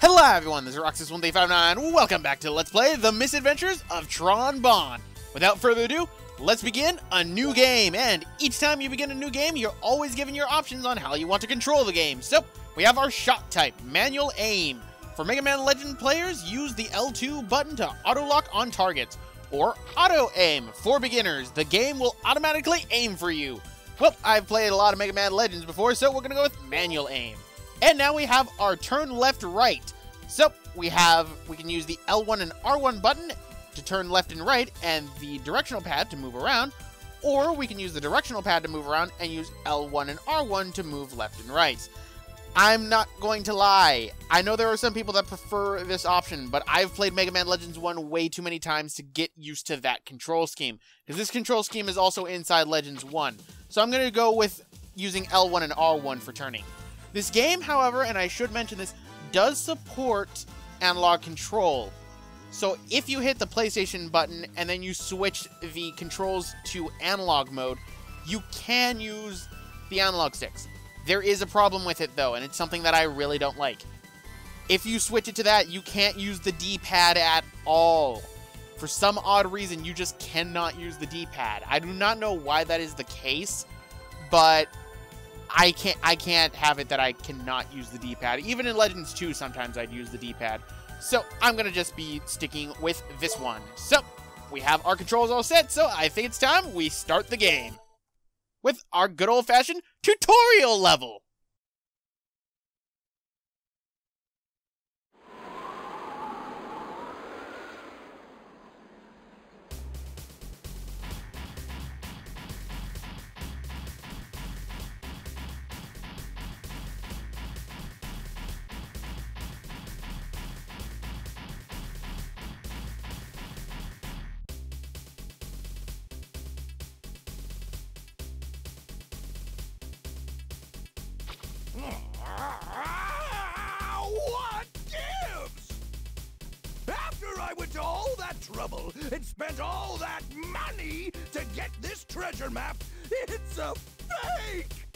Hello everyone, this is Roxas1359. Welcome back to Let's Play The Misadventures of Tron Bonne. Without further ado, let's begin a new game. And each time you begin a new game, you're always given your options on how you want to control the game. So, we have our shot type, manual aim. For Mega Man Legend players, use the L2 button to auto-lock on targets. Or auto aim. For beginners, the game will automatically aim for you. Well, I've played a lot of Mega Man Legends before, so we're going to go with manual aim. And now we have our turn left right. So we can use the L1 and R1 button to turn left and right and the directional pad to move around, or we can use the directional pad to move around and use L1 and R1 to move left and right. I'm not going to lie, I know there are some people that prefer this option, but I've played Mega Man Legends 1 way too many times to get used to that control scheme, because this control scheme is also inside Legends 1. So I'm going to go with using L1 and R1 for turning. This game, however, and I should mention this, does support analog control. So if you hit the PlayStation button and then you switch the controls to analog mode, you can use the analog sticks. There is a problem with it though, and it's something that I really don't like. If you switch it to that, you can't use the D-pad at all. For some odd reason, you just cannot use the D-pad. I do not know why that is the case, but I can't have it that I cannot use the D-pad. Even in Legends 2, sometimes I'd use the D-pad. So I'm going to just be sticking with this one. So we have our controls all set, so I think it's time we start the game with our good old-fashioned tutorial level. What gives? After I went to all that trouble and spent all that money to get this treasure map, it's a fake!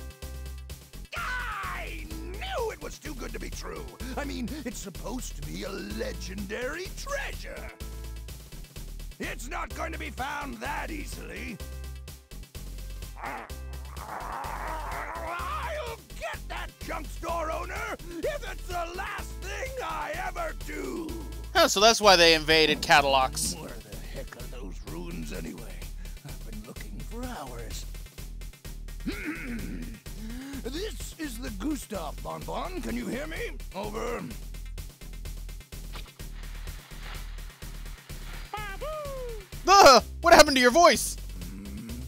I knew it was too good to be true. I mean, it's supposed to be a legendary treasure. It's not going to be found that easily. I'll get that junk store owner if it's the last thing I ever do. Oh, so that's why they invaded Catalogs. Where the heck are those ruins anyway? I've been looking for hours. This is the Gustav Bonbon. Can you hear me? Over. What happened to your voice?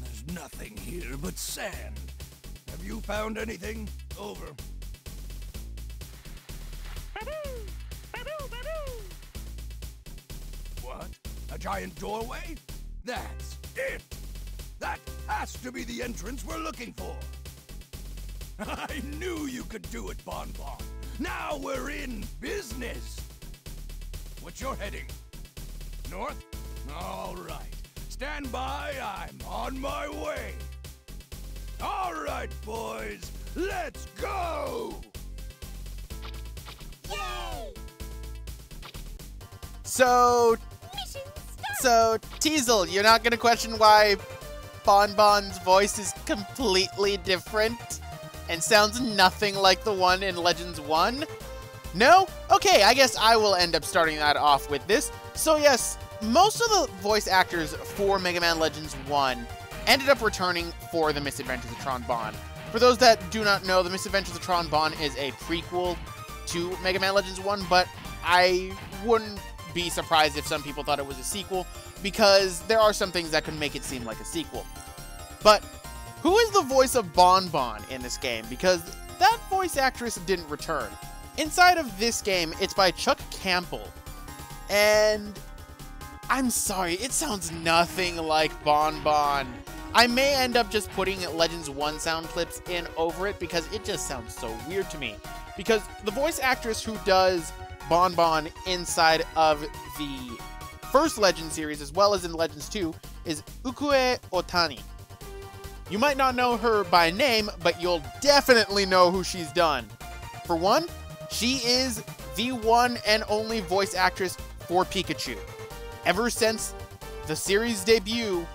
There's nothing here but sand. Have you found anything? Over. What? A giant doorway? That's it! That has to be the entrance we're looking for. I knew you could do it, Bonbon. Now we're in business. What's your heading? North? All right. Stand by, I'm on my way. All right, boys, let's go! Yay! So Teasel, you're not gonna question why Bonbon's voice is completely different and sounds nothing like the one in Legends 1? No? Okay, I guess I will end up starting that off with this. So yes, most of the voice actors for Mega Man Legends 1 ended up returning for The Misadventures of Tron Bonne. For those that do not know, The Misadventures of Tron Bonne is a prequel to Mega Man Legends 1, but I wouldn't be surprised if some people thought it was a sequel, because there are some things that could make it seem like a sequel. But who is the voice of Bonbon in this game? Because that voice actress didn't return. Inside of this game, it's by Chuck Campbell. And I'm sorry, it sounds nothing like Bonbon. I may end up just putting Legends 1 sound clips in over it because it just sounds so weird to me. Because the voice actress who does Bonbon inside of the first Legend series as well as in Legends 2 is Ukue Otani. You might not know her by name, but you'll definitely know who she's done. For one, she is the one and only voice actress for Pikachu. Ever since the series debut,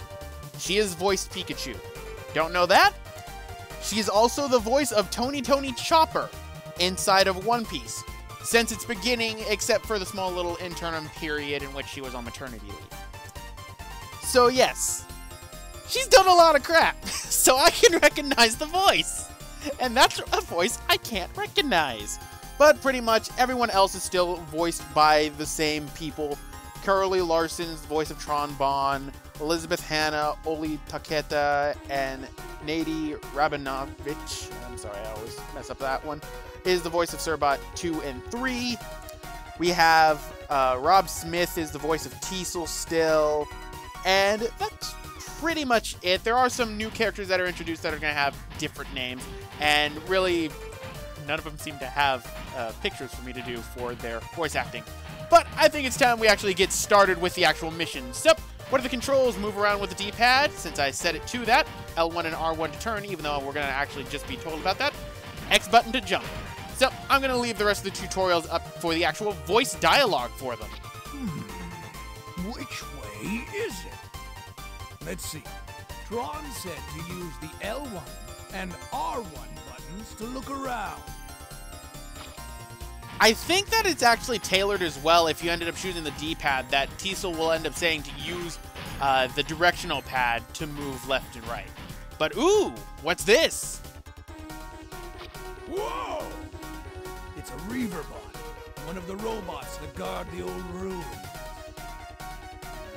she has voiced Pikachu. Don't know that? She is also the voice of Tony Chopper inside of One Piece since its beginning, except for the small little interim period in which she was on maternity leave. So yes, she's done a lot of crap, so I can recognize the voice. And that's a voice I can't recognize. But pretty much everyone else is still voiced by the same people. Curly Larson's voice of Tron Bonne, Elizabeth Hanna, Oli Taketa, and Nady Rabinovich, I'm sorry, I always mess up that one, is the voice of Surbot 2 and 3. We have Rob Smith is the voice of Teasel still, and that's pretty much it. There are some new characters that are introduced that are going to have different names, and really none of them seem to have pictures for me to do for their voice acting. But I think it's time we actually get started with the actual mission. So, what are the controls? Move around with the D-pad, since I set it to that. L1 and R1 to turn, even though we're going to actually just be told about that. X button to jump. So, I'm going to leave the rest of the tutorials up for the actual voice dialogue for them. Which way is it? Let's see. Tron said to use the L1 and R1 buttons to look around. I think that it's actually tailored as well if you ended up choosing the D-pad, that Teasel will end up saying to use the directional pad to move left and right. But ooh, what's this? Whoa! It's a Reaverbot, one of the robots that guard the old ruins.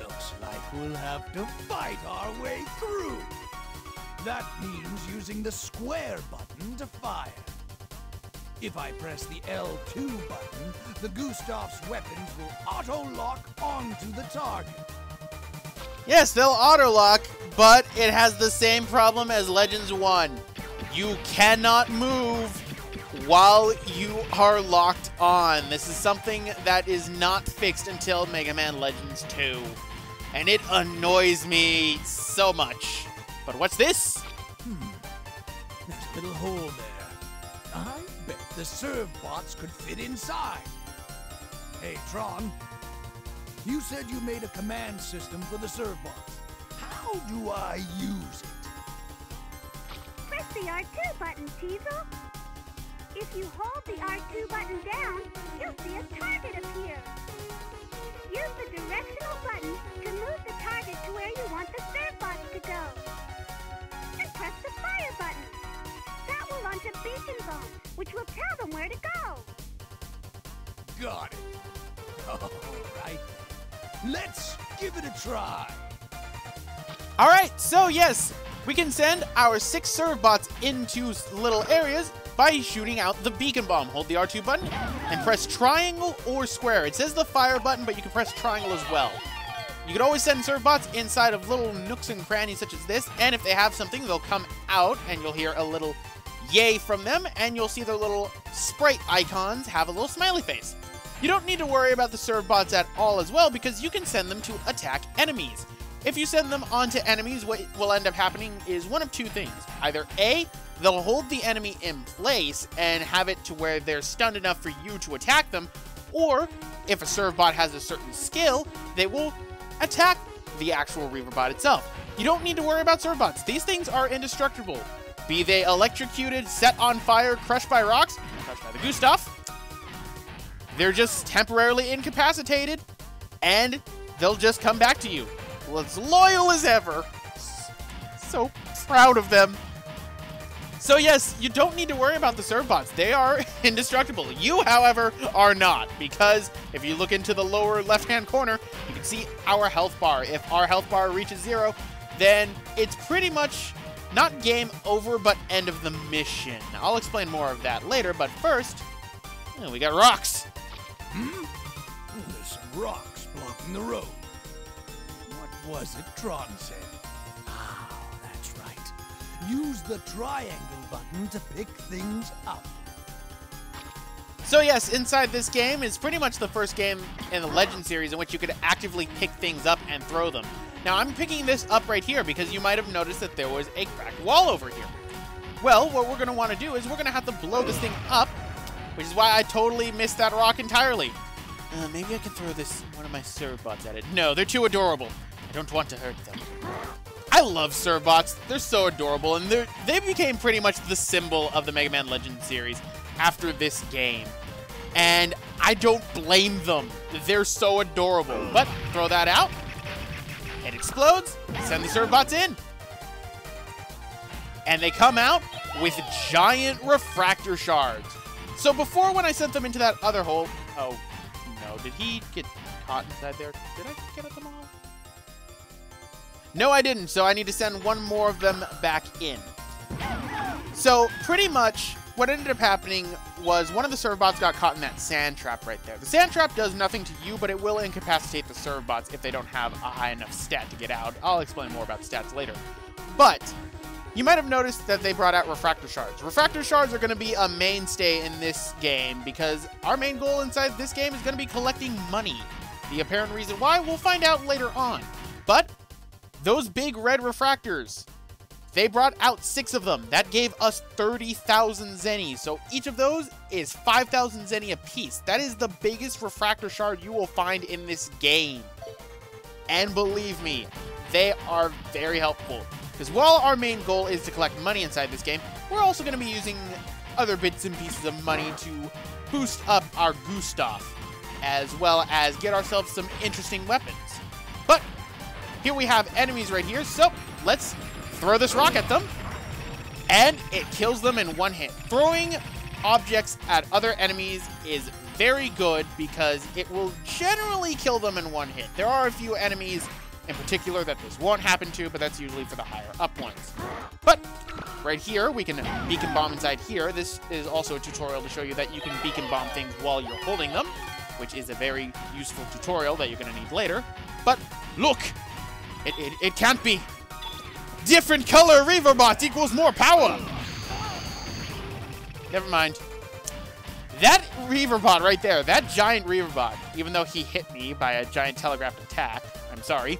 Looks like we'll have to fight our way through. That means using the square button to fire. If I press the L2 button, the Gustav's weapons will auto-lock onto the target. Yes, they'll auto-lock, but it has the same problem as Legends 1. You cannot move while you are locked on. This is something that is not fixed until Mega Man Legends 2. And it annoys me so much. But what's this? There's a little hole there. I bet the serve bots could fit inside. Hey, Tron. You said you made a command system for the serve bots. How do I use it? Press the R2 button, Teasel. If you hold the R2 button down, you'll see a target appear. Use the directional button to move the target to where you want the serve bots to go. And press the fire button. That will launch a beacon bomb, which will tell them where to go. Got it. All right. Let's give it a try. Alright, so yes, we can send our 6 serve bots into little areas by shooting out the beacon bomb. Hold the R2 button and press triangle or square. It says the fire button, but you can press triangle as well. You can always send serve bots inside of little nooks and crannies such as this, and if they have something, they'll come out and you'll hear a little yay from them, and you'll see their little sprite icons have a little smiley face. You don't need to worry about the serve bots at all as well, because you can send them to attack enemies. If you send them onto enemies, what will end up happening is one of two things. Either A, they'll hold the enemy in place and have it to where they're stunned enough for you to attack them, or if a serve bot has a certain skill, they will attack the actual Reaverbot itself. You don't need to worry about serve bots. These things are indestructible. Be they electrocuted, set on fire, crushed by rocks, crushed by the Gustav, they're just temporarily incapacitated, and they'll just come back to you. Well, as loyal as ever. So proud of them. So yes, you don't need to worry about the serve bots. They are indestructible. You, however, are not, because if you look into the lower left-hand corner, you can see our health bar. If our health bar reaches 0, then it's pretty much not game over, but end of the mission. I'll explain more of that later, but first, we got rocks. There's some rocks blocking the road. What was it Tron said? Ah, that's right. Use the triangle button to pick things up. So yes, inside this game is pretty much the first game in the Legend series in which you could actively pick things up and throw them. Now I'm picking this up right here because you might have noticed that there was a cracked wall over here. Well, what we're going to want to do is we're going to have to blow this thing up which is why I totally missed that rock entirely. Maybe I can throw one of my Servbots at it. No, they're too adorable. I don't want to hurt them. I love Servbots. They're so adorable, and they became pretty much the symbol of the Mega Man Legends series after this game. And I don't blame them. They're so adorable. But throw that out. It explodes. Send the Servbots in. And they come out with giant refractor shards. So before, when I sent them into that other hole... Oh, no. Did he get caught inside there? Did I get at them all? No, I didn't. So I need to send one more of them back in. So pretty much what ended up happening was one of the Servbots got caught in that sand trap right there. The sand trap does nothing to you, but it will incapacitate the Servbots if they don't have a high enough stat to get out. I'll explain more about the stats later. But you might have noticed that they brought out refractor shards. Refractor shards are going to be a mainstay in this game because our main goal inside this game is going to be collecting money. The apparent reason why, we'll find out later on. But those big red refractors, they brought out 6 of them. That gave us 30,000 zennies. So each of those is 5,000 zenny apiece. That is the biggest refractor shard you will find in this game. And believe me, they are very helpful. Because while our main goal is to collect money inside this game, we're also going to be using other bits and pieces of money to boost up our Gustav, as well as get ourselves some interesting weapons. But here we have enemies right here, so let's throw this rock at them, and it kills them in one hit. Throwing objects at other enemies is very good because it will generally kill them in one hit. There are a few enemies in particular that this won't happen to, but that's usually for the higher up ones. But right here, we can beacon bomb inside here. This is also a tutorial to show you that you can beacon bomb things while you're holding them, which is a very useful tutorial that you're going to need later. But look! It can't be. Different color Reaverbots equals more power. Never mind. That Reaverbot right there, that giant Reaverbot, even though he hit me by a giant telegraphed attack, I'm sorry,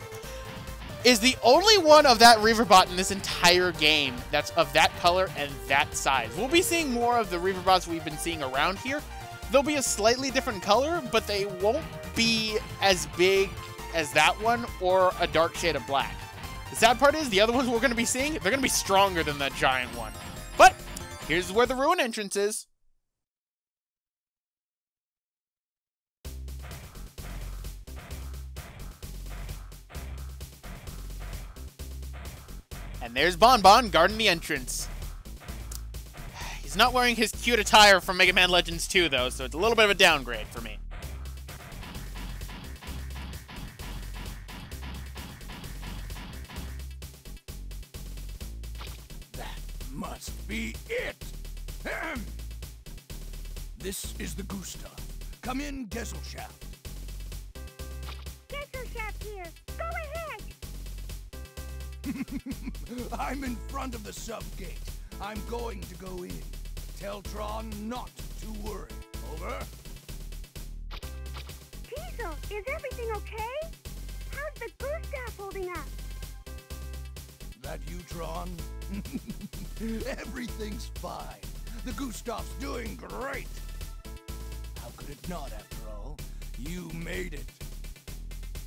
is the only one of that Reaverbot in this entire game that's of that color and that size. We'll be seeing more of the Reaverbots we've been seeing around here. They'll be a slightly different color, but they won't be as big as that one or a dark shade of black. The sad part is the other ones we're going to be seeing, they're going to be stronger than that giant one. But here's where the ruin entrance is. And there's Bonne Bonne guarding the entrance. He's not wearing his cute attire from Mega Man Legends 2 though, so it's a little bit of a downgrade for me. Must be it! Ahem. This is the Gustav. Come in, Gesellschaft. Gesellschaft here. Go ahead. I'm in front of the sub-gate. I'm going to go in. Tell Tron not to worry. Over. Teasel, is everything okay? How's the Gustav holding up? That you, Tron? Everything's fine. The Gustav's doing great. How could it not, after all? You made it.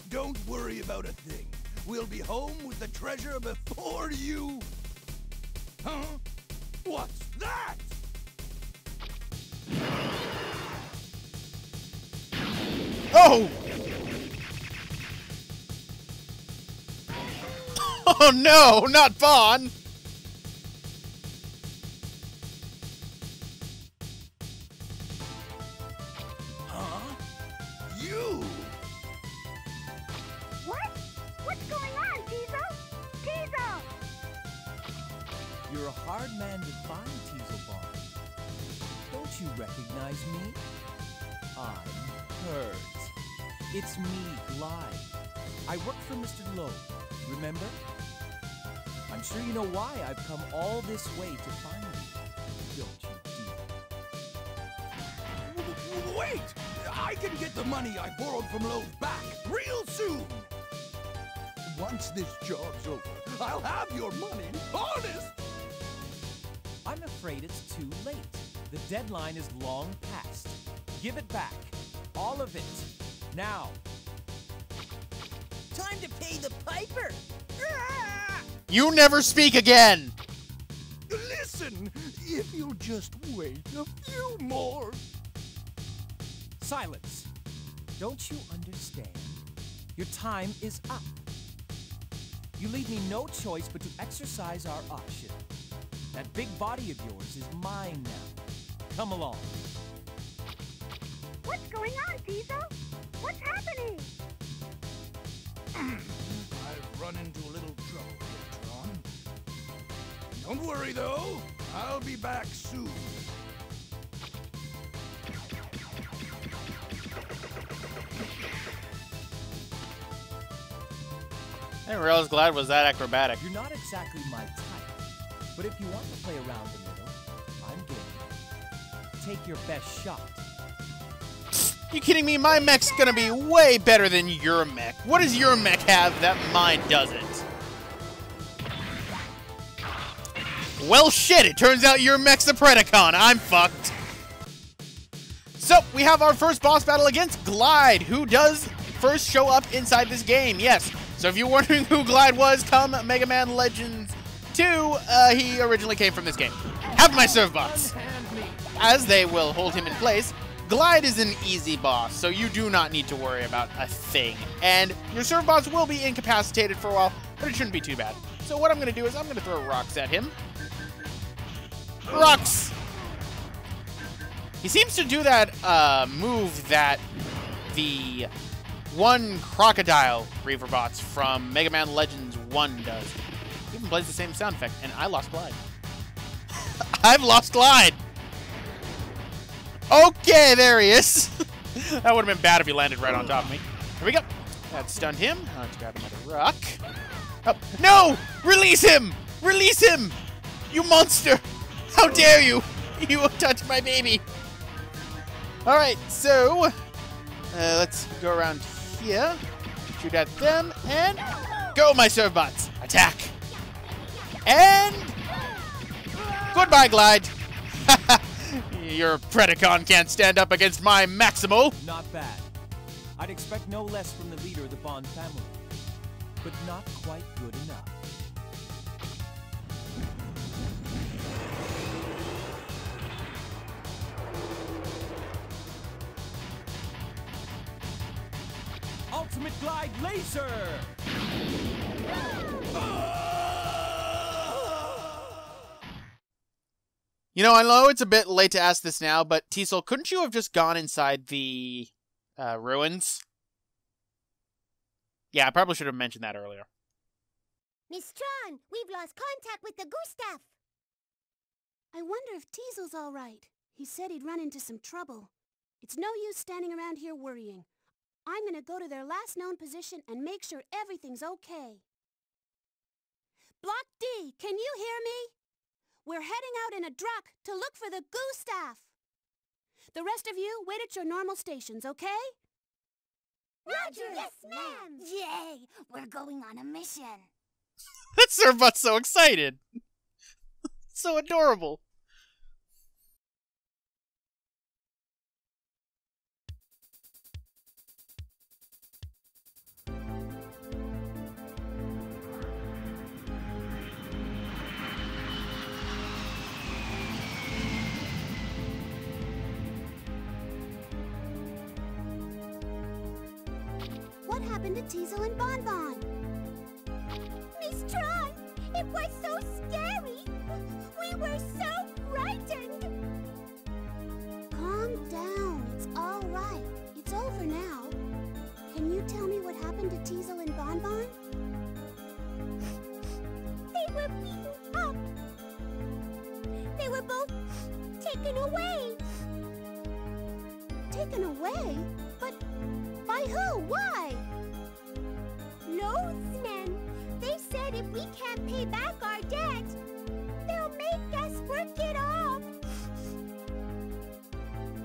Don't worry about a thing. We'll be home with the treasure before you... Huh? What's that? Oh! Oh no, not Bonne! Huh? You? What? What's going on, Teasel? Teasel! You're a hard man to find, Teasel Bonne. Don't you recognize me? I'm Hurt. It's me, Glide. I work for Mr. Lowe, remember? I'm sure you know why I've come all this way to find you, don't you, dear? Wait! I can get the money I borrowed from Lowe back real soon! Once this job's over, I'll have your money, honest! I'm afraid it's too late. The deadline is long past. Give it back. All of it. Now. Time to pay the piper! You never speak again! Listen, if you'll just wait a few more. Silence. Don't you understand? Your time is up. You leave me no choice but to exercise our option. That big body of yours is mine now. Come along. What's going on, Diesel? What's happening? I've run into a little trouble here, Tron. Don't worry, though. I'll be back soon. I didn't realize Glide was that acrobatic. You're not exactly my type, but if you want to play around a little, I'm game. Take your best shot. You kidding me? My mech's gonna be way better than your mech. What does your mech have that mine doesn't? Well, shit, it turns out your mech's a Predacon. I'm fucked. So, we have our first boss battle against Glide, who does first show up inside this game. Yes. So if you're wondering who Glide was, come Mega Man Legends 2, he originally came from this game. Have my serve bots. As they will hold him in place, Glide is an easy boss, so you do not need to worry about a thing. And your serve bots will be incapacitated for a while, but it shouldn't be too bad. So what I'm going to do is I'm going to throw rocks at him. Rocks! He seems to do that move that the one Crocodile Reaver bots from Mega Man Legends 1 does. He even plays the same sound effect, and I lost Glide. I've lost Glide! Okay, there he is. That would have been bad if he landed right on top of me. Here we go. That stunned him. Let's grab another rock. Oh, no! Release him! Release him! You monster! How dare you! You touched my baby! Alright, so let's go around here. Shoot at them, and go, my serve bots! Attack! And goodbye, Glide! Your Predacon can't stand up against my Maximal! Not bad. I'd expect no less from the leader of the Bonne family, but not quite good enough. Ultimate Glide Laser! You know, I know it's a bit late to ask this now, but Teasel, couldn't you have just gone inside the ruins? Yeah, I probably should have mentioned that earlier. Miss Tron, we've lost contact with the Gustav. I wonder if Teasel's all right. He said he'd run into some trouble. It's no use standing around here worrying. I'm gonna go to their last known position and make sure everything's okay. Block D, can you hear me? We're heading out in a truck to look for the Gustav. The rest of you, wait at your normal stations, okay? Roger! Yes, ma'am! Yay! We're going on a mission. That Servbot's so excited! So adorable! What happened to Teasel and Bonne Bonne? Miss Tron, it was so scary. We were so frightened. Calm down. It's all right. It's over now. Can you tell me what happened to Teasel and Bonne Bonne? They were beaten up. They were both taken away. Taken away? But by who? Why? Loathsmen. They said if we can't pay back our debt, they'll make us work it off.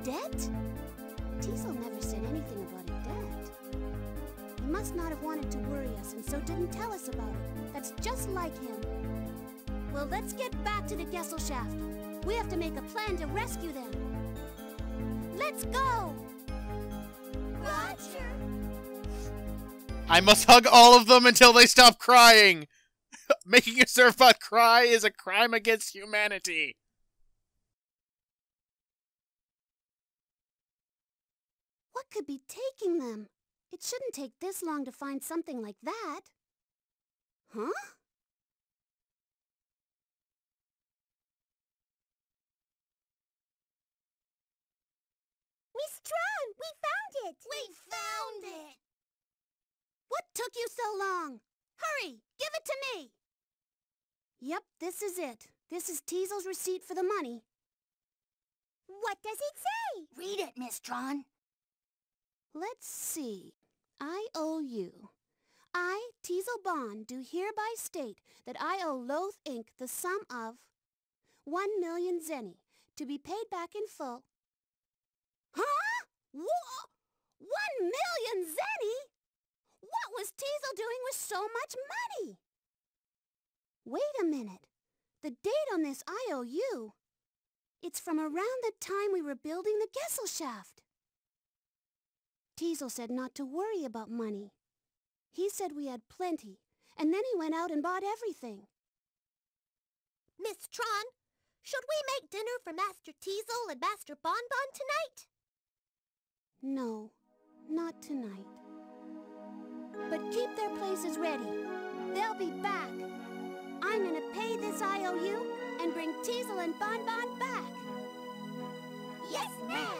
Debt? Teasel never said anything about a debt. He must not have wanted to worry us and so didn't tell us about it. That's just like him. Well, let's get back to the Gesellschaft. We have to make a plan to rescue them. Let's go! Roger! I must hug all of them until they stop crying. Making a surfbot cry is a crime against humanity. What could be taking them? It shouldn't take this long to find something like that. Huh? Miss Tron, we found it! We found it! What took you so long? Hurry, give it to me! Yep, this is it. This is Teasel's receipt for the money. What does it say? Read it, Miss Tron. Let's see. I.O.U. I, Tron Bonne, do hereby state that I owe Loath Inc. the sum of 1,000,000 zenny, to be paid back in full. Huh? 1,000,000 zenny? What was Teasel doing with so much money? Wait a minute. The date on this I.O.U. It's from around the time we were building the Gesellschaft. Teasel said not to worry about money. He said we had plenty, and then he went out and bought everything. Miss Tron, should we make dinner for Master Teasel and Master Bonne Bonne tonight? No, not tonight. But keep their places ready. They'll be back. I'm gonna pay this I.O.U. and bring Teasel and Bonne Bonne back. Yes, ma'am!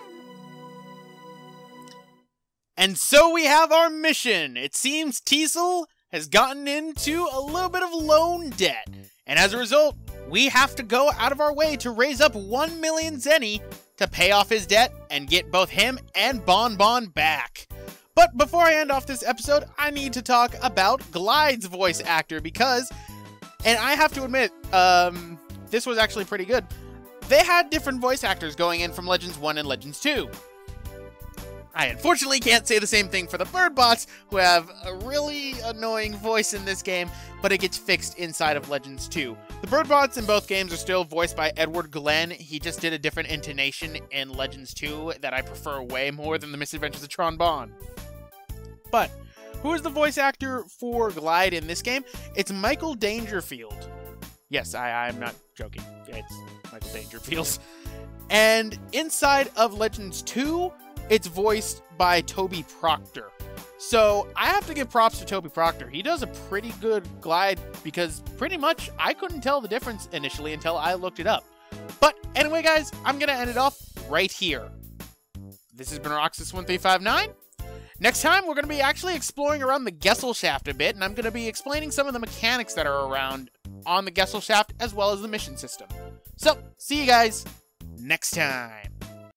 And so we have our mission. It seems Teasel has gotten into a little bit of loan debt. And as a result, we have to go out of our way to raise up 1,000,000 zenny to pay off his debt and get both him and Bonne Bonne back. But before I end off this episode, I need to talk about Glide's voice actor because, and I have to admit, this was actually pretty good. They had different voice actors going in from Legends 1 and Legends 2. I unfortunately can't say the same thing for the Birdbots, who have a really annoying voice in this game, but it gets fixed inside of Legends 2. The Birdbots in both games are still voiced by Edward Glenn. He just did a different intonation in Legends 2 that I prefer way more than the Misadventures of Tron Bonne. But who is the voice actor for Glide in this game? It's Michael Dangerfield. Yes, I'm not joking. It's Michael Dangerfield. And inside of Legends 2, it's voiced by Toby Proctor. So I have to give props to Toby Proctor. He does a pretty good Glide because pretty much I couldn't tell the difference initially until I looked it up. But anyway, guys, I'm going to end it off right here. This has been Roxas1359. Next time, we're going to be actually exploring around the Gesellschaft a bit, and I'm going to be explaining some of the mechanics that are around on the Gesellschaft as well as the mission system. So, see you guys next time.